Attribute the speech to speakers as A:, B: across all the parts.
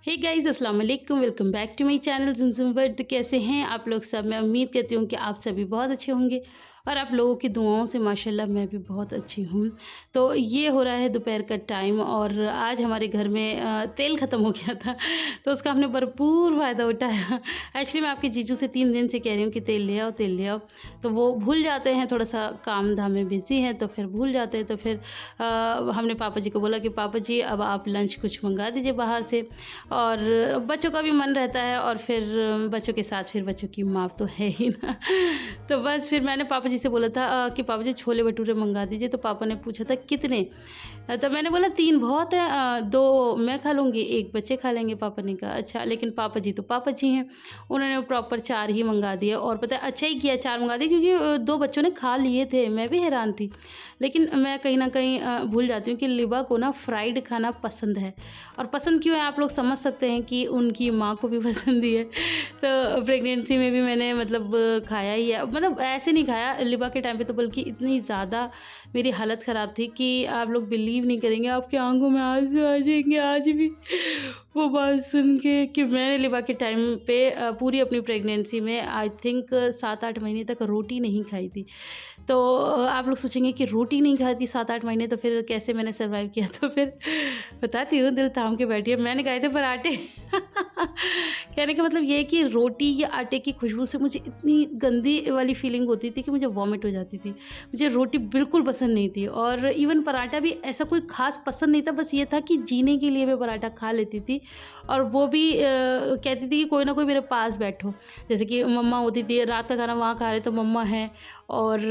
A: हे guys, अस्सलाम वालेकुम। Welcome back to my channel ज़ुमज़ुम वर्ल्ड। कैसे हैं आप लोग सब? मैं उम्मीद करती हूँ कि आप सभी बहुत अच्छे होंगे और आप लोगों की दुआओं से माशाल्लाह मैं भी बहुत अच्छी हूँ। तो ये हो रहा है दोपहर का टाइम और आज हमारे घर में तेल ख़त्म हो गया था, तो उसका हमने भरपूर फ़ायदा उठाया। एक्चुअली मैं आपके जीजू से 3 दिन से कह रही हूँ कि तेल ले आओ, तेल ले आओ, तो वो भूल जाते हैं, थोड़ा-सा काम-धाम में बिज़ी हैं, तो फिर भूल जाते हैं। तो फिर हमने पापा जी को बोला कि पापा जी अब आप लंच कुछ मँगा दीजिए बाहर से, और बच्चों का भी मन रहता है और फिर बच्चों के साथ फिर बच्चों की माँ तो है ही ना। तो बस फिर मैंने पापा जी से बोला था कि पापा जी छोले भटूरे मंगा दीजिए। तो पापा ने पूछा था कितने? तो मैंने बोला 3 बहुत है, 2 मैं खा लूँगी, 1 बच्चे खा लेंगे। पापा ने कहा अच्छा, लेकिन पापा जी तो पापा जी हैं, उन्होंने प्रॉपर 4 ही मंगा दिए। और पता है अच्छा ही किया 4 मंगा दिए, क्योंकि 2 बच्चों ने खा लिए थे। मैं भी हैरान थी, लेकिन मैं कहीं न कहीं भूल जाती हूँ कि लिबा को ना फ्राइड खाना पसंद है। और पसंद क्यों है आप लोग समझ सकते हैं कि उनकी माँ को भी पसंद ही है। तो प्रेगनेंसी में भी मैंने मतलब खाया ही है, मतलब ऐसे नहीं खाया लिबा के टाइम पे, तो बल्कि इतनी ज़्यादा मेरी हालत ख़राब थी कि आप लोग बिलीव नहीं करेंगे, आपकी आंखों में आंसू आ जाएंगे आज भी वो बात सुन के कि मैंने लिबा के टाइम पे पूरी अपनी प्रेगनेंसी में आई थिंक 7-8 महीने तक रोटी नहीं खाई थी। तो आप लोग सोचेंगे कि रोटी नहीं खाई थी 7-8 महीने, तो फिर कैसे मैंने सर्वाइव किया? तो फिर बताती हूँ, दिल थाम के बैठिए। मैंने खाए थे पराठे। कहने का मतलब ये है कि रोटी या आटे की खुशबू से मुझे इतनी गंदी वाली फीलिंग होती थी कि मुझे वॉमिट हो जाती थी। मुझे रोटी बिल्कुल पसंद नहीं थी और इवन पराठा भी ऐसा कोई ख़ास पसंद नहीं था। बस ये था कि जीने के लिए मैं पराठा खा लेती थी, और वो भी कहती थी कि कोई ना कोई मेरे पास बैठो। जैसे कि मम्मा होती थी, रात का खाना वहाँ खा रहे तो मम्मा है, और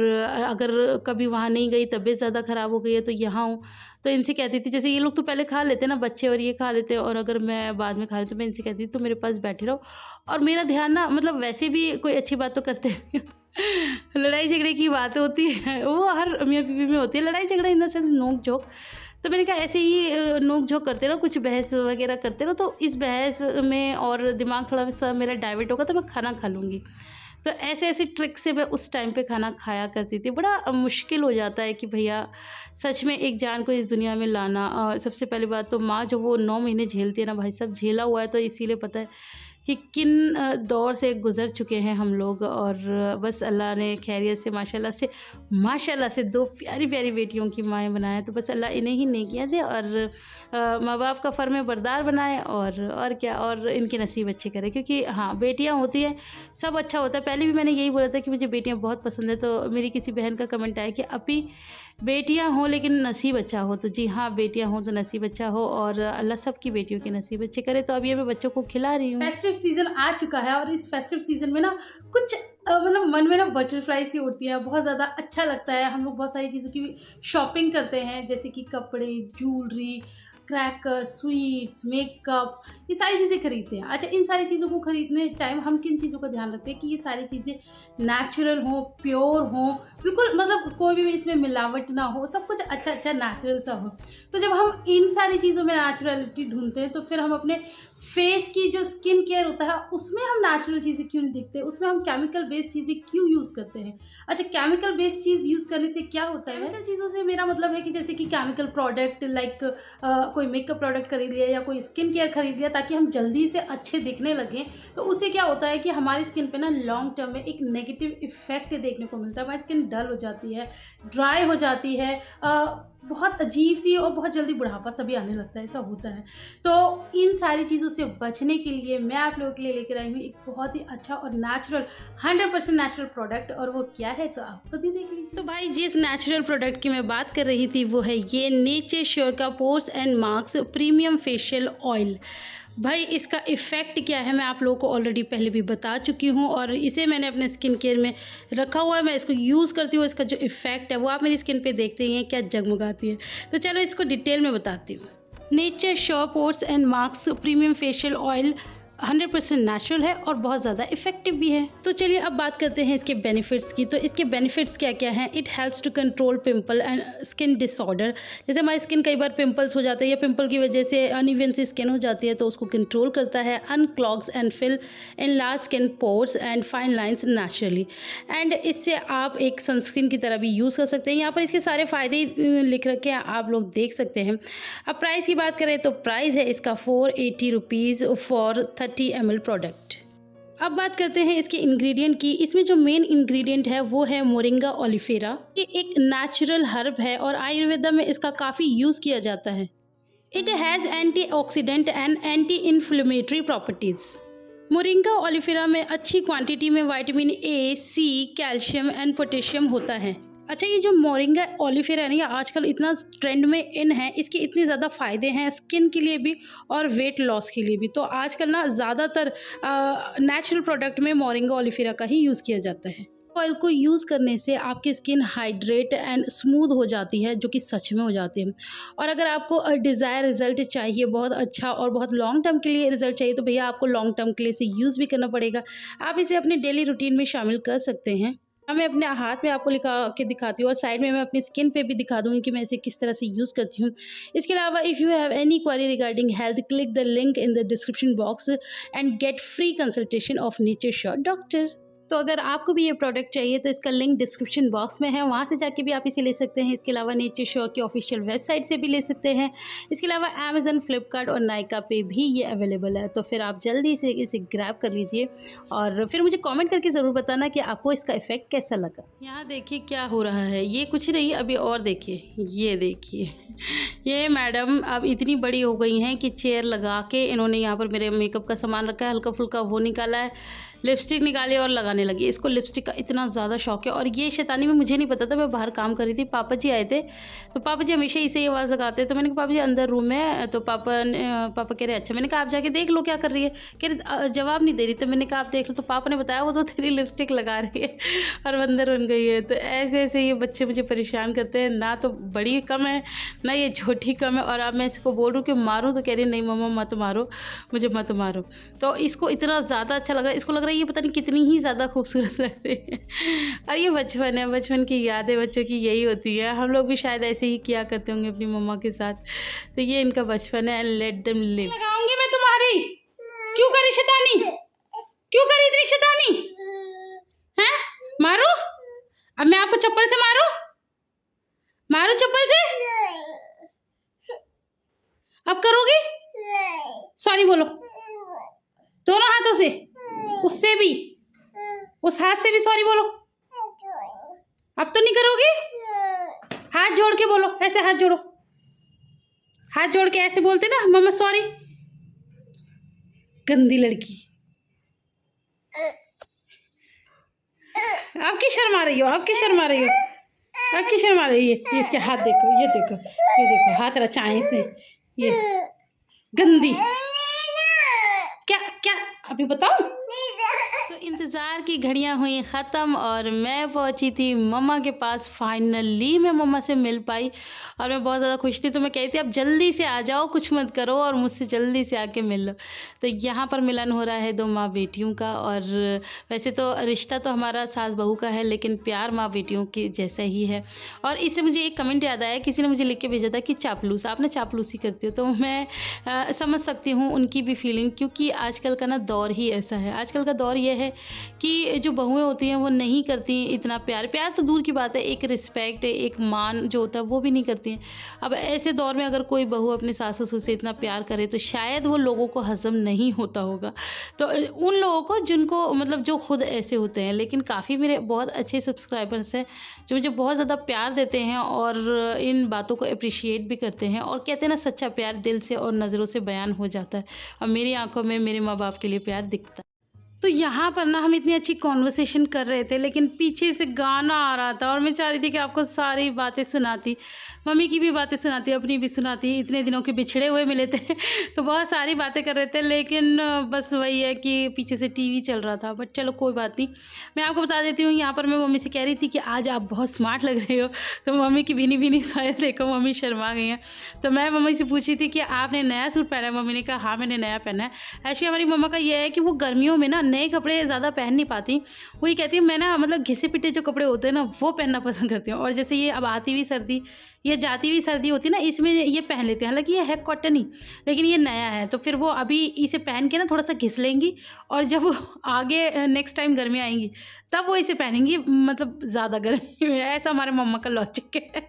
A: अगर कभी वहाँ नहीं गई, तबीयत ज़्यादा ख़राब हो गई है तो यहाँ हूँ, तो इनसे कहती थी, जैसे ये लोग तो पहले खा लेते हैं ना बच्चे, और ये खा लेते हैं, और अगर मैं बाद में खा रही तो मैं इनसे कहती थी तो मेरे पास बैठे रहो। और मेरा ध्यान ना, मतलब वैसे भी कोई अच्छी बात तो करते नहीं। लड़ाई झगड़े की बात होती है, वो हर मियाँ बीवी में होती है, लड़ाई झगड़ा इन द सेंस नोक झोंक। तो मैंने कहा ऐसे ही नोक झोंक करते रहो, कुछ बहस वगैरह करते रहो, तो इस बहस में और दिमाग थोड़ा सा मेरा डाइवर्ट होगा तो मैं खाना खा लूँगी। तो ऐसे-ऐसे ट्रिक से मैं उस टाइम पे खाना खाया करती थी। बड़ा मुश्किल हो जाता है कि भैया सच में एक जान को इस दुनिया में लाना। सबसे पहली बात तो माँ जो वो 9 महीने झेलती है ना भाई साहब, झेला हुआ है तो इसीलिए पता है कि किन दौर से गुज़र चुके हैं हम लोग। और बस अल्लाह ने खैरियत से माशाल्लाह से 2 प्यारी-प्यारी बेटियों की माएँ बनाएँ, तो बस अल्लाह इन्हें ही नेकियाँ दे और माँ-बाप का फ़र्माबरदार बनाए, और क्या, और इनके नसीब अच्छे करे, क्योंकि हाँ, बेटियाँ होती हैं, सब अच्छा होता है। पहले भी मैंने यही बोला था कि मुझे बेटियाँ बहुत पसंद है, तो मेरी किसी बहन का कमेंट आया कि अपी बेटियाँ हों लेकिन नसीब अच्छा हो। तो जी हाँ, बेटियाँ हों तो नसीब अच्छा हो, और अल्लाह सबकी बेटियों के नसीब अच्छे करे। तो अब ये मैं बच्चों को खिला रही हूँ। फेस्टिव सीज़न आ चुका है और इस फेस्टिव सीज़न में ना कुछ मतलब मन में ना बटरफ्लाई सी उड़ती है, बहुत ज़्यादा अच्छा लगता है। हम लोग बहुत सारी चीज़ों की शॉपिंग करते हैं, जैसे कि कपड़े, ज्वेलरी, क्रैकर, स्वीट्स, मेकअप, ये सारी चीज़ें खरीदते हैं। अच्छा, इन सारी चीज़ों को खरीदने टाइम हम किन चीज़ों का ध्यान रखते हैं कि ये सारी चीज़ें नेचुरल हों, प्योर हों, बिल्कुल मतलब कोई भी इसमें मिलावट ना हो, सब कुछ अच्छा-अच्छा नेचुरल सा हो। तो जब हम इन सारी चीज़ों में नेचुरलिटी ढूँढते हैं, तो फिर हम अपने फेस की जो स्किन केयर होता है उसमें हम नेचुरल चीज़ें क्यों नहीं देखते, उसमें हम केमिकल बेस्ड चीज़ें क्यों यूज़ करते हैं? अच्छा, केमिकल बेस्ड चीज़ यूज़ करने से क्या होता है? केमिकल चीज़ों से मेरा मतलब है कि जैसे कि केमिकल प्रोडक्ट लाइक कोई मेकअप प्रोडक्ट खरीद लिया या कोई स्किन केयर खरीद लिया ताकि हम जल्दी से अच्छे दिखने लगें, तो उससे क्या होता है कि हमारी स्किन पे ना लॉन्ग टर्म में एक नेगेटिव इफेक्ट देखने को मिलता है। हमारी स्किन डल हो जाती है, ड्राई हो जाती है, बहुत अजीब सी, और बहुत जल्दी बुढ़ापा सा भी आने लगता है, ऐसा होता है। तो इन सारी चीज़ों से बचने के लिए मैं आप लोगों के लिए लेकर आई हूँ एक बहुत ही अच्छा और नेचुरल 100% नेचुरल प्रोडक्ट, और वो क्या है तो आप खुद ही देख लीजिए। तो भाई जिस नेचुरल प्रोडक्ट की मैं बात कर रही थी वो है ये नेचर श्योर का pores and marks premium facial oil. भाई इसका इफ़ेक्ट क्या है मैं आप लोगों को ऑलरेडी पहले भी बता चुकी हूँ, और इसे मैंने अपने स्किन केयर में रखा हुआ है। मैं इसको यूज़ करती हूँ, इसका जो इफ़ेक्ट है वो आप मेरी स्किन पे देखते ही हैं क्या जगमगाती है। तो चलो इसको डिटेल में बताती हूँ। Nature sure pores and marks premium facial oil 100% natural है और बहुत ज़्यादा इफेक्टिव भी है। तो चलिए अब बात करते हैं इसके बेनिफिट्स की। तो इसके बेनिफिट्स क्या क्या हैं? It helps to control pimple and skin disorder. जैसे हमारी स्किन कई बार पिंपल्स हो जाते हैं या पिंपल की वजह से अनइवन सी स्किन हो जाती है, तो उसको कंट्रोल करता है। Unclogs and fill in large skin pores and fine lines naturally. And इससे आप एक सनस्क्रीन की तरह भी यूज़ कर सकते हैं। यहाँ पर इसके सारे फ़ायदे लिख रखे हैं, आप लोग देख सकते हैं। अब प्राइस की बात करें तो प्राइस है इसका 480 रुपीज़ फॉर 30 ml प्रोडक्ट। अब बात करते हैं इसके इंग्रेडिएंट की। इसमें जो मेन इंग्रेडिएंट है वो है मोरिंगा ओलिफेरा। ये एक नेचुरल हर्ब है और आयुर्वेदा में इसका काफ़ी यूज़ किया जाता है। It has antioxidant and anti inflammatory properties. Moringa oleifera में अच्छी क्वांटिटी में vitamin A, C, calcium and potassium होता है। अच्छा, ये जो मोरिंगा ओलिफेरा है ना, ये आजकल इतना ट्रेंड में इन है, इसके इतने ज़्यादा फ़ायदे हैं स्किन के लिए भी और वेट लॉस के लिए भी। तो आजकल ना ज़्यादातर नेचुरल प्रोडक्ट में मोरिंगा ओलिफेरा का ही यूज़ किया जाता है। ऑयल को यूज़ करने से आपकी स्किन हाइड्रेट एंड स्मूथ हो जाती है, जो कि सच में हो जाती है। और अगर आपको डिज़ायर रिज़ल्ट चाहिए, बहुत अच्छा और बहुत लॉन्ग टर्म के लिए रिज़ल्ट चाहिए, तो भैया आपको लॉन्ग टर्म के लिए इसे यूज़ भी करना पड़ेगा। आप इसे अपने डेली रूटीन में शामिल कर सकते हैं। मैं अपने हाथ में आपको लिखा के दिखाती हूँ और साइड में मैं अपनी स्किन पे भी दिखा दूँगी कि मैं इसे किस तरह से यूज़ करती हूँ। इसके अलावा if you have any query regarding health, click the link in the description box and get free consultation of nature sure doctor. तो अगर आपको भी ये प्रोडक्ट चाहिए तो इसका लिंक डिस्क्रिप्शन बॉक्स में है, वहाँ से जाके भी आप इसे ले सकते हैं। इसके अलावा नेचर श्योर की ऑफिशियल वेबसाइट से भी ले सकते हैं। इसके अलावा अमेज़न, फ्लिपकार्ट और नायका पे भी ये अवेलेबल है। तो फिर आप जल्दी से इसे ग्रैब कर लीजिए और फिर मुझे कमेंट करके ज़रूर बताना कि आपको इसका इफ़ेक्ट कैसा लगा। यहाँ देखिए क्या हो रहा है, ये कुछ नहीं, अभी और देखिए, ये देखिए, ये मैडम अब इतनी बड़ी हो गई हैं कि चेयर लगा के इन्होंने यहाँ पर मेरे मेकअप का सामान रखा है, हल्का फुल्का वो निकाला है, लिपस्टिक निकाली और लगाने लगी। इसको लिपस्टिक का इतना ज़्यादा शौक है और ये शैतानी में मुझे नहीं पता था। मैं बाहर काम कर रही थी, पापा जी आए थे, तो पापा जी हमेशा इसे आवाज़ लगाते हैं। तो मैंने कहा पापा जी अंदर रूम में, तो पापा कह रहे अच्छा। मैंने कहा आप जाके देख लो क्या कर रही है। कह रहे जवाब नहीं दे रही। तो मैंने कहा आप देख लो। तो पापा ने बताया वो तो तेरी लिपस्टिक लगा रही है और अंदर बन गई है। तो ऐसे ऐसे ये बच्चे मुझे परेशान करते हैं, ना तो बड़ी कम है ना ये छोटी कम है। और अब मैं इसको बोल रही हूँ कि मारूँ, तो कह रही नहीं मम्मा मत मारो, मुझे मत मारो। तो इसको इतना ज़्यादा अच्छा लग रहा है, इसको लग रहा है ये पता नहीं कितनी ही ज़्यादा खूबसूरत लगती है। और ये बचपन है, बचपन की यादें बच्चों की यही होती है। हम लोग भी शायद ऐसे ही किया करते होंगे अपनी मम्मा के साथ। तो ये इनका बचपन है, लेट देम लिव। लगाऊंगी मैं तुम्हारी, क्यों करी शैतानी, क्यों करी इतनी शैतानी हैं? मारो, अब मैं आपको चप्पल से मारूं, मारो चप्पल से, अब करोगी? सॉरी बोलो दोनों हाथों से, उससे भी, उस हाथ से भी सॉरी बोलो। अब तो नहीं करोगी? हाथ जोड़ के बोलो, ऐसे हाथ जोड़ो, हाथ जोड़ के ऐसे बोलते ना मम्मा सॉरी। गंदी लड़की, आपकी शर्म आ रही हो, आपकी शर्म आ रही हो, आपकी शर्म आ रही है। ये इसके हाथ देखो, ये देखो, ये देखो हाथ रचाए इसने, ये गंदी। क्या क्या अभी बताऊं? तो इंतज़ार की घड़ियां हुई ख़त्म और मैं पहुंची थी मम्मा के पास। फाइनली मैं मम्मा से मिल पाई और मैं बहुत ज़्यादा खुश थी। तो मैं कहती थी अब जल्दी से आ जाओ, कुछ मत करो और मुझसे जल्दी से आके मिल लो। तो यहाँ पर मिलन हो रहा है दो माँ बेटियों का। और वैसे तो रिश्ता तो हमारा सास बहू का है, लेकिन प्यार माँ बेटियों के जैसा ही है। और इससे मुझे एक कमेंट याद आया, किसी ने मुझे लिख के भेजा था कि चापलूस, आप ना चापलूसी करती हो। तो मैं समझ सकती हूँ उनकी भी फीलिंग, क्योंकि आजकल का ना दौर ही ऐसा है। आजकल का दौर ये है कि जो बहुएं होती हैं वो नहीं करती इतना प्यार, प्यार तो दूर की बात है, एक रिस्पेक्ट, एक मान जो होता है वो भी नहीं करती हैं। अब ऐसे दौर में अगर कोई बहू अपने सास ससुर से इतना प्यार करे तो शायद वो लोगों को हज़म नहीं होता होगा। तो उन लोगों को जिनको मतलब जो खुद ऐसे होते हैं, लेकिन काफ़ी मेरे बहुत अच्छे सब्सक्राइबर्स हैं जो मुझे बहुत ज़्यादा प्यार देते हैं और इन बातों को अप्रिशिएट भी करते हैं। और कहते हैं ना सच्चा प्यार दिल से और नज़रों से बयान हो जाता है, और मेरी आंखों में मेरे माँ बाप के लिए प्यार दिखता है। तो यहाँ पर ना हम इतनी अच्छी कॉन्वर्सेशन कर रहे थे, लेकिन पीछे से गाना आ रहा था और मैं चाह रही थी कि आपको सारी बातें सुनाती, मम्मी की भी बातें सुनाती है, अपनी भी सुनाती है। इतने दिनों के बिछड़े हुए मिले थे तो बहुत सारी बातें कर रहे थे, लेकिन बस वही है कि पीछे से टीवी चल रहा था। बट चलो कोई बात नहीं। मैं आपको बता देती हूँ, यहाँ पर मैं मम्मी से कह रही थी कि आज आप बहुत स्मार्ट लग रहे हो, तो मम्मी की भीनी-भीनी स्माइल देखो मम्मी शर्मा गई हैं। तो मैं मम्मी से पूछी थी कि आपने नया सूट पहना है? मम्मी ने कहा हाँ मैंने नया पहना है। एक्चुअली हमारी मम्मा का ये है कि वो गर्मियों में ना नए कपड़े ज़्यादा पहन नहीं पाती। वो ये कहती है मैं ना मतलब घिसे-पिटे जो कपड़े होते हैं ना वो पहनना पसंद करती हूँ। और जैसे ये अब आती हुई सर्दी या जाती हुई सर्दी होती है ना, इसमें ये पहन लेते हैं। हालाँकि ये है कॉटन ही, लेकिन ये नया है, तो फिर वो अभी इसे पहन के ना थोड़ा-सा घिस लेंगी, और जब वो आगे नेक्स्ट टाइम गर्मियाँ आएँगी तब वो इसे पहनेंगी, मतलब ज़्यादा गर्मी में। ऐसा हमारे मम्मा का लॉजिक है।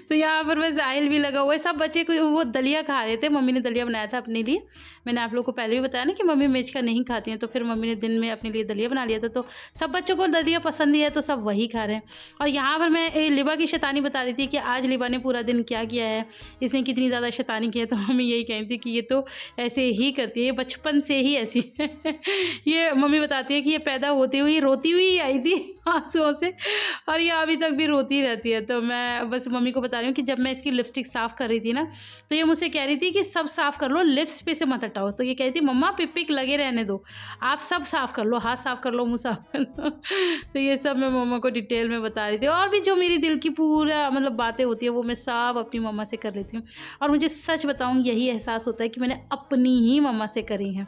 A: तो यहाँ पर बस आयल भी लगा हुआ है। सब बच्चे को वो दलिया खा रहे थे। मम्मी ने दलिया बनाया था अपने लिए। मैंने आप लोगों को पहले भी बताया ना कि मम्मी मिर्च का नहीं खाती हैं, तो फिर मम्मी ने दिन में अपने लिए दलिया बना लिया था। तो सब बच्चों को दलिया पसंद ही है, तो सब वही खा रहे हैं। और यहाँ पर मैं लिबा की शैतानी बता रही थी कि आज लिबा ने पूरा दिन क्या किया है, इसने कितनी ज़्यादा शैतानी की है। तो मम्मी यही कह रही थी कि ये तो ऐसे ही करती है, ये बचपन से ही ऐसी है। ये मम्मी बताती है कि ये पैदा होते हुए रोती हुई आई थी आंसुओं से, और ये अभी तक भी रोती रहती है। तो मैं बस मम्मी को बता रही हूँ कि जब मैं इसकी लिपस्टिक साफ़ कर रही थी ना, तो ये मुझसे कह रही थी कि सब साफ़ कर लो, लिप्स पे से मत हटाओ। तो ये कह रही थी मम्मा पिक लगे रहने दो, आप सब साफ़ कर लो, हाथ साफ़ कर लो, मुँह साफ़ कर लो। तो ये सब मैं मम्मा को डिटेल में बता रही थी। और भी जो मेरी दिल की पूरा मतलब बातें होती है वो मैं सब अपनी मम्मा से कर लेती हूँ। और मुझे सच बताऊँ यही एहसास होता है कि मैंने अपनी ही मम्मा से करी हैं।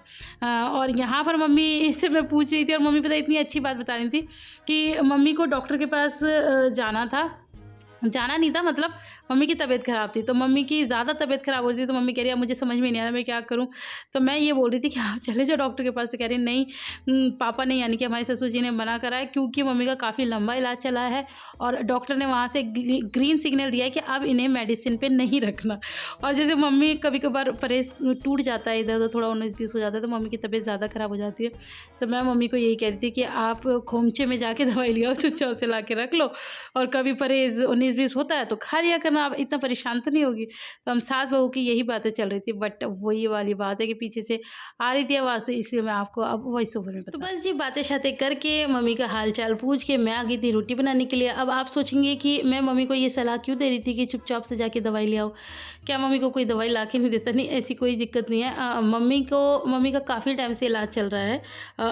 A: और यहाँ पर मम्मी से मैं पूछ रही थी, और मम्मी पता इतनी अच्छी बात बता रही थी कि मम्मी को डॉक्टर के पास जाना नहीं था, मतलब मम्मी की तबीयत ख़राब थी। तो मम्मी की ज़्यादा तबीयत ख़राब हो रही थी, तो मम्मी कह रही है मुझे समझ में नहीं आ रहा मैं क्या करूँ। तो मैं ये बोल रही थी कि आप चले जाओ डॉक्टर के पास। तो कह रही नहीं, पापा ने यानी कि हमारे ससुर जी ने मना करा है, क्योंकि मम्मी का काफ़ी लंबा इलाज चला है, और डॉक्टर ने वहाँ से ग्रीन सिग्नल दिया है कि अब इन्हें मेडिसिन पे नहीं रखना। और जैसे मम्मी कभी कभार परहेज़ टूट जाता है, इधर उधर थोड़ा 19-20 हो जाता है, तो मम्मी की तबीयत ज़्यादा ख़राब हो जाती है। तो मैं मम्मी को यही कह रही थी कि आप खोमचे में जाके दवाई ले आओ, चुपचाप से ला के रख लो, और कभी परहेज़ 19-20 होता है तो खा लिया करना, आप इतना परेशान तो नहीं होगी। तो हम सास बहू की यही बातें चल रही थी। बट वही वाली बात है कि पीछे से आ रही थी आवाज़, तो इसलिए मैं आपको अब वॉइस ओवर में तो बस जी बातें शातें करके मम्मी का हाल चाल पूछ के मैं आ गई थी रोटी बनाने के लिए। अब आप सोचेंगे कि मैं मम्मी को ये सलाह क्यों दे रही थी कि चुपचाप से जाके दवाई ले आओ, क्या मम्मी को कोई दवाई ला के नहीं देता? नहीं, ऐसी कोई दिक्कत नहीं है। मम्मी का काफ़ी टाइम से इलाज चल रहा है।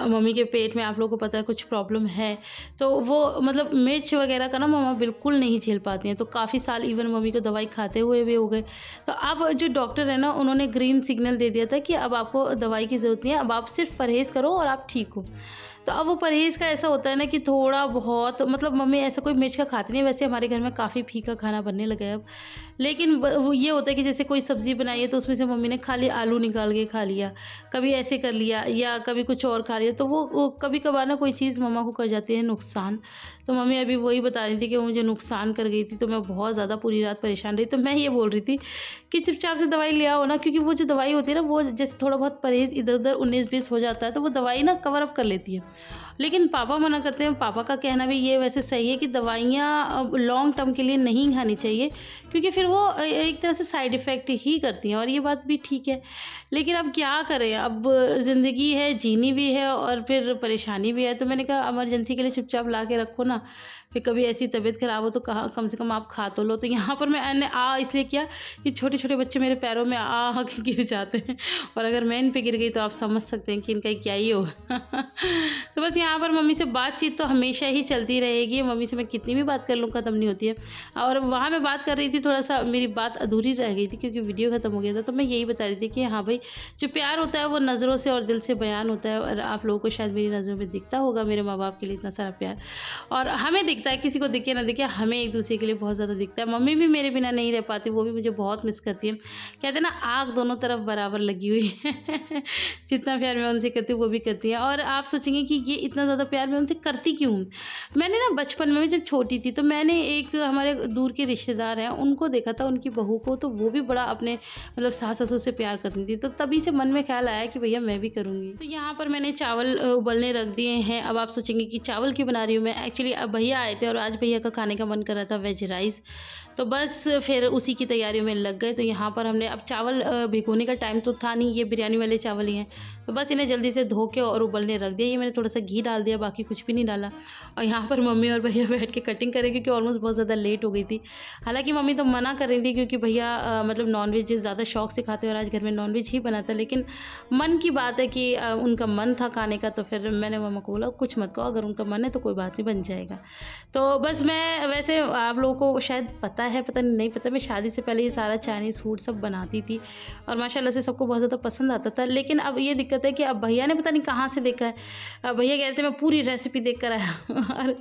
A: मम्मी के पेट में आप लोगों को पता है कुछ प्रॉब्लम है, तो वो मतलब मिर्च वगैरह का ना मम्मा बिल्कुल नहीं झेल पाती हैं। तो काफ़ी साल इवन मम्मी को दवाई खाते हुए भी हो गए। तो अब जो डॉक्टर है ना, उन्होंने ग्रीन सिग्नल दे दिया था कि अब आपको दवाई की ज़रूरत नहीं है, अब आप सिर्फ परहेज़ करो और आप ठीक हो। तो अब वो परहेज़ का ऐसा होता है ना कि थोड़ा बहुत मतलब मम्मी ऐसा कोई मिर्च का खाती नहीं है। वैसे हमारे घर में काफ़ी फीका खाना बनने लगा है अब। लेकिन वो ये होता है कि जैसे कोई सब्ज़ी बनाई है तो उसमें से मम्मी ने खाली आलू निकाल के खा लिया, कभी ऐसे कर लिया या कभी कुछ और खा लिया। तो वो कभी कभार ना कोई चीज़ मम्मा को कर जाती है नुकसान। तो मम्मी अभी वही बता रही थी कि वो मुझे नुकसान कर गई थी, तो मैं बहुत ज़्यादा पूरी रात परेशान रही। तो मैं ये बोल रही थी कि चुपचाप से दवाई ले आओ ना, क्योंकि वो जो दवाई होती है ना, वो जैसे थोड़ा बहुत परहेज़ इधर उधर 19-20 हो जाता है तो वो दवाई ना कवर अप कर लेती है। लेकिन पापा मना करते हैं। पापा का कहना भी ये वैसे सही है कि दवाइयाँ लॉन्ग टर्म के लिए नहीं खानी चाहिए, क्योंकि फिर वो एक तरह से साइड इफ़ेक्ट ही करती हैं, और ये बात भी ठीक है। लेकिन अब क्या करें, अब ज़िंदगी है, जीनी भी है और फिर परेशानी भी है। तो मैंने कहा इमरजेंसी के लिए चुपचाप ला के रखो ना, फिर कभी ऐसी तबीयत ख़राब हो तो कहा कम से कम आप खा तो लो। तो यहाँ पर मैंने इसलिए किया कि छोटे छोटे बच्चे मेरे पैरों में के गिर जाते हैं, और अगर मैं इन पे गिर गई तो आप समझ सकते हैं कि इनका क्या ही होगा। तो बस यहाँ पर मम्मी से बातचीत तो हमेशा ही चलती रहेगी। मम्मी से मैं कितनी भी बात कर लूँ ख़त्म नहीं होती है। और वहाँ मैं बात कर रही थी, थोड़ा सा मेरी बात अधूरी रह गई थी क्योंकि वीडियो ख़त्म हो गया था। तो मैं यही बता रही थी कि हाँ भाई, जो प्यार होता है वो नज़रों से और दिल से बयान होता है, और आप लोगों को शायद मेरी नज़रों में दिखता होगा मेरे माँ बाप के लिए इतना सारा प्यार, और हमें दिखता है, किसी को दिखे ना दिखे, हमें एक दूसरे के लिए बहुत ज़्यादा दिखता है। मम्मी भी मेरे बिना नहीं रह पाती, वो भी मुझे बहुत मिस करती है। कहते हैं ना, आग दोनों तरफ बराबर लगी हुई है। जितना प्यार मैं उनसे करती हूँ वो भी करती है। और आप सोचेंगे कि ये इतना ज़्यादा प्यार मैं उनसे करती क्यों हूँ। मैंने ना बचपन में जब छोटी थी तो मैंने एक हमारे दूर के रिश्तेदार हैं उनको देखा था, उनकी बहू को, तो वो भी बड़ा अपने मतलब सास ससुर से प्यार करती थी। तो तभी से मन में ख्याल आया कि भैया मैं भी करूँगी। तो यहाँ पर मैंने चावल उबलने रख दिए हैं। अब आप सोचेंगे कि चावल क्यों बना रही हूँ मैं, एक्चुअली अब भैया आए आए थे और आज भैया का खाने का मन कर रहा था वेज राइस, तो बस फिर उसी की तैयारियों में लग गए। तो यहाँ पर हमने अब चावल भिगोने का टाइम तो था नहीं, ये बिरयानी वाले चावल ही हैं, तो बस इन्हें जल्दी से धो के और उबलने रख दिया। ये मैंने थोड़ा सा घी डाल दिया, बाकी कुछ भी नहीं डाला। और यहाँ पर मम्मी और भैया बैठ के कटिंग करें क्योंकि ऑलमोस्ट बहुत ज़्यादा लेट हो गई थी। हालांकि मम्मी तो मना कर रही थी क्योंकि भैया मतलब नॉनवेज ज़्यादा शौक से खाते हैं और आज घर में नॉनवेज ही बना था, लेकिन मन की बात है कि उनका मन था खाने का, तो फिर मैंने मम्मा को बोला कुछ मत कहो, अगर उनका मन है तो कोई बात नहीं, बन जाएगा। तो बस मैं वैसे आप लोगों को शायद पता है, पता नहीं पता, मैं शादी से पहले ये सारा चाइनीज़ फूड सब बनाती थी और माशाल्लाह से सबको बहुत ज़्यादा पसंद आता था। लेकिन अब ये दिक्कत है कि अब भैया ने पता नहीं कहाँ से देखा है, अब भैया कह रहे थे मैं पूरी रेसिपी देख कर आया और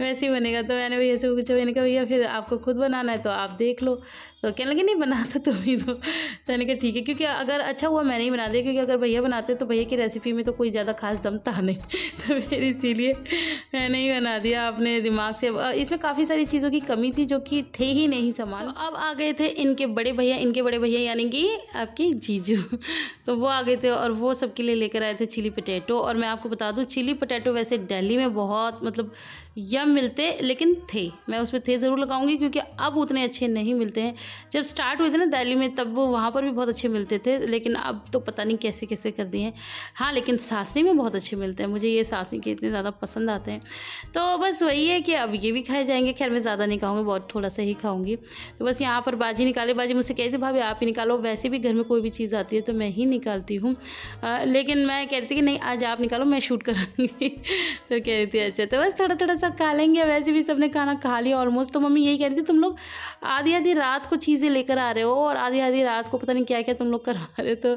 A: वैसे ही बनेगा। तो मैंने भैया से पूछा, मैंने कहा भैया फिर आपको खुद बनाना है तो आप देख लो, तो कहने लगे नहीं बना तो तुम ही दो। तो मैंने कहा ठीक है, क्योंकि अगर अच्छा हुआ मैंने ही बना दिया, क्योंकि अगर भैया बनाते तो भैया की रेसिपी में तो कोई ज़्यादा खास दम था नहीं तो फिर इसीलिए मैंने ही बना दिया अपने दिमाग से। इसमें काफ़ी सारी चीज़ों की कमी थी जो कि थे ही नहीं सामान। तो अब आ गए थे इनके बड़े भैया यानी कि आपके जीजू तो वो आ गए थे और वो सबके लिए लेकर आए थे चिली पटेटो। और मैं आपको बता दूँ, चिली पटेटो वैसे दिल्ली में बहुत मतलब यम मिलते, लेकिन थे, मैं उसमें थे ज़रूर लगाऊंगी क्योंकि अब उतने अच्छे नहीं मिलते हैं। जब स्टार्ट हुए थे ना दिल्ली में तब वो वहाँ पर भी बहुत अच्छे मिलते थे, लेकिन अब तो पता नहीं कैसे कैसे कर दिए हैं। हाँ, लेकिन सासनी में बहुत अच्छे मिलते हैं, मुझे ये सासनी के इतने ज़्यादा पसंद आते हैं। तो बस वही है कि अब ये भी खाए जाएंगे। खैर मैं ज़्यादा नहीं खाऊंगी, बहुत थोड़ा सा ही खाऊंगी। तो बस यहाँ पर बाजी निकाले, बाजी मुझसे कहती थी भाभी आप ही निकालो, वैसे भी घर में कोई भी चीज़ आती है तो मैं ही निकालती हूँ, लेकिन मैं कहती थी कि नहीं आज आप निकालो, मैं शूट करूँगी तो कह रही थी अच्छा। तो बस थोड़ा थोड़ा सा खा लेंगे, वैसे भी सबने खाना खा लिया ऑलमोस्ट। तो मम्मी यही कह रही थी तुम लोग आधी आधी रात को चीज़ें लेकर आ रहे हो और आधी आधी रात को पता नहीं क्या क्या तुम लोग करवा रहे हो। तो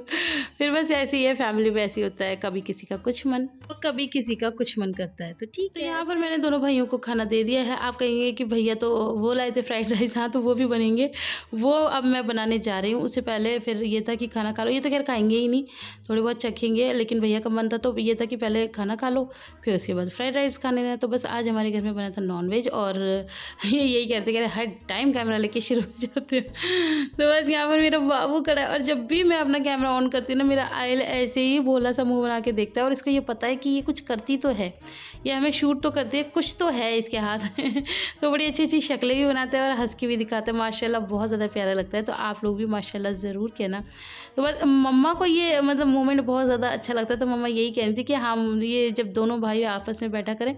A: फिर बस ऐसे ही है, फैमिली में ऐसे ही होता है, कभी किसी का कुछ मन और कभी किसी का कुछ मन करता है। तो ठीक है, यहाँ पर मैंने दोनों भाइयों को खाना दे दिया है। आप कहेंगे कि भैया तो वो लाए थे फ्राइड राइस, हाँ तो वो भी बनेंगे, वो अब मैं बनाने जा रही हूँ। उससे पहले फिर ये था कि खाना खा लो, ये तो खैर खाएंगे ही नहीं, थोड़े बहुत चखेंगे, लेकिन भैया का मन था तो ये था कि पहले खाना खा लो फिर उसके बाद फ्राइड राइस खाने हैं। तो बस आज हमारे घर में बना था नॉनवेज और ये यही कहते कह रहे हर टाइम कैमरा लेके शुरू हो जाते हैं। तो बस यहाँ पर मेरा बाबू खड़ा है और जब भी मैं अपना कैमरा ऑन करती हूँ ना, मेरा आयल ऐसे ही भोला सा मुँह बना के देखता है और इसको ये पता है कि ये कुछ करती तो है, ये हमें शूट तो करती है, कुछ तो है इसके हाथ में तो बड़ी अच्छी अच्छी शक्लें भी बनाते हैं और हंस के भी दिखाते हैं, माशाल्लाह बहुत ज़्यादा प्यारा लगता है। तो आप लोग भी माशाल्लाह ज़रूर कहना। तो बस मम्मा को ये मतलब मोमेंट बहुत ज़्यादा अच्छा लगता है, तो मम्मा यही कह रही थी कि हम ये जब दोनों भाई आपस में बैठा करें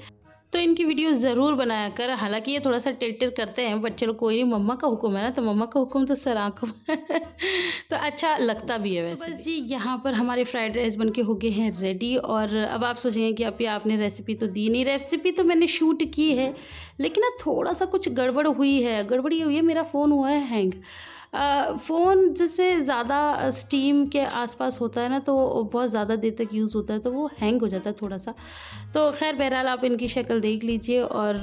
A: तो इनकी वीडियो ज़रूर बनाया कर। हालांकि ये थोड़ा सा टिर करते हैं बट चलो कोई नहीं, मम्मा का हुक्म है ना, तो मम्मा का हुक्म तो सर आँखों तो अच्छा लगता भी है वैसे। बस जी यहाँ पर हमारे फ्राइड राइस बन के हो गए हैं रेडी। और अब आप सोचेंगे कि अभी आपने रेसिपी तो दी नहीं, रेसिपी तो मैंने शूट की है, लेकिन ना थोड़ा सा कुछ गड़बड़ हुई है। गड़बड़ ये हुई है, मेरा फ़ोन हुआ है हैंग। फ़ोन जैसे ज़्यादा स्टीम के आसपास होता है ना तो बहुत ज़्यादा देर तक यूज़ होता है तो वो हैंग हो जाता है थोड़ा सा। तो खैर बहरहाल आप इनकी शक्ल देख लीजिए और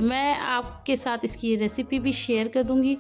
A: मैं आपके साथ इसकी रेसिपी भी शेयर कर दूँगी,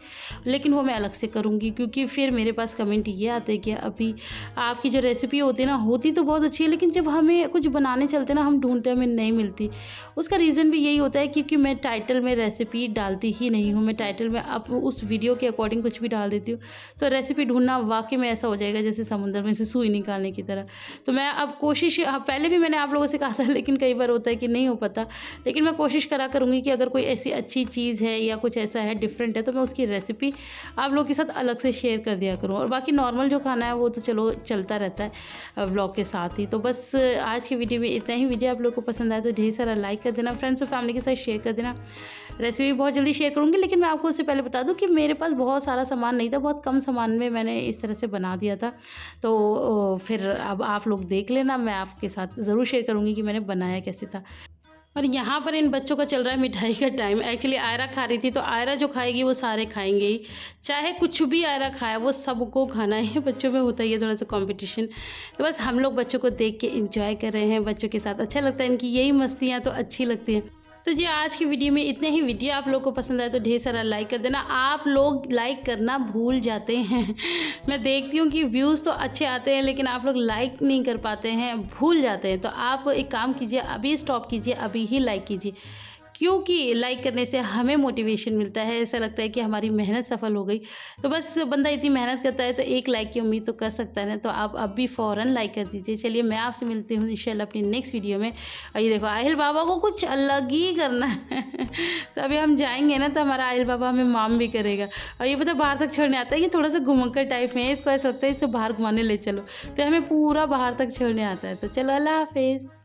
A: लेकिन वो मैं अलग से करूँगी क्योंकि फिर मेरे पास कमेंट ये आते हैं कि अभी आपकी जो रेसिपी होती है ना, होती तो बहुत अच्छी है, लेकिन जब हमें कुछ बनाने चलते ना हम ढूंढते हमें नहीं मिलती। उसका रीज़न भी यही होता है क्योंकि मैं टाइटल में रेसिपी डालती ही नहीं हूँ। मैं टाइटल में अब उस वीडियो के अकॉर्डिंग कुछ भी डाल देती हूँ, तो रेसिपी ढूंढना वाकई में ऐसा हो जाएगा जैसे समुद्र में से सुई निकालने की तरह। तो मैं अब कोशिश, पहले भी मैंने आप लोगों से कहा था, लेकिन कई बार होता है कि नहीं हो पाता, लेकिन मैं कोशिश करा करूँगी कि अगर कोई ऐसी अच्छी चीज़ है या कुछ ऐसा है डिफरेंट है तो मैं उसकी रेसिपी आप लोगों के साथ अलग से शेयर कर दिया करूँ। और बाकी नॉर्मल जो खाना है वो तो चलो चलता रहता है व्लॉग के साथ ही। तो बस आज की वीडियो में इतना ही। वीडियो आप लोगों को पसंद आए तो ढेर सारा लाइक कर देना, फ्रेंड्स और फैमिली के साथ शेयर कर देना। रेसिपी बहुत जल्दी शेयर करूँगी, लेकिन मैं आपको उससे पहले बता दूँ कि मेरे पास बहुत सारा सामान नहीं था, बहुत कम सामान में मैंने इस तरह से बना दिया था। तो फिर अब आप लोग देख लेना, मैं आपके साथ ज़रूर शेयर करूँगी कि मैंने बनाया कैसे था। और यहाँ पर इन बच्चों का चल रहा है मिठाई का टाइम। एक्चुअली आयरा खा रही थी, तो आयरा जो खाएगी वो सारे खाएंगे ही, चाहे कुछ भी आयरा खाया वो सबको खाना है। बच्चों में होता ही है थोड़ा सा कंपटीशन। तो बस हम लोग बच्चों को देख के एंजॉय कर रहे हैं, बच्चों के साथ अच्छा लगता है, इनकी यही मस्तियाँ तो अच्छी लगती हैं। तो जी आज की वीडियो में इतने ही। वीडियो आप लोग को पसंद आए तो ढेर सारा लाइक कर देना। आप लोग लाइक करना भूल जाते हैं मैं देखती हूँ कि व्यूज़ तो अच्छे आते हैं, लेकिन आप लोग लाइक नहीं कर पाते हैं, भूल जाते हैं। तो आप एक काम कीजिए, अभी स्टॉप कीजिए, अभी ही लाइक कीजिए, क्योंकि लाइक करने से हमें मोटिवेशन मिलता है, ऐसा लगता है कि हमारी मेहनत सफल हो गई। तो बस बंदा इतनी मेहनत करता है तो एक लाइक की उम्मीद तो कर सकता है ना, तो आप अब भी फ़ौरन लाइक कर दीजिए। चलिए मैं आपसे मिलती हूँ इंशाल्लाह अपनी नेक्स्ट वीडियो में। और ये देखो आहिल बाबा को कुछ अलग ही करना है तो अभी हम जाएँगे ना तो हमारा आहिल बाबा हमें माम भी करेगा। और ये पता बाहर तक छोड़ने आता है, ये थोड़ा-सा घुमक्कड़ टाइप में है, इसको ऐसा लगता है इसको बाहर घुमाने ले चलो, तो हमें पूरा बाहर तक छोड़ने आता है। तो चलो अल्लाह हाफ़िज़।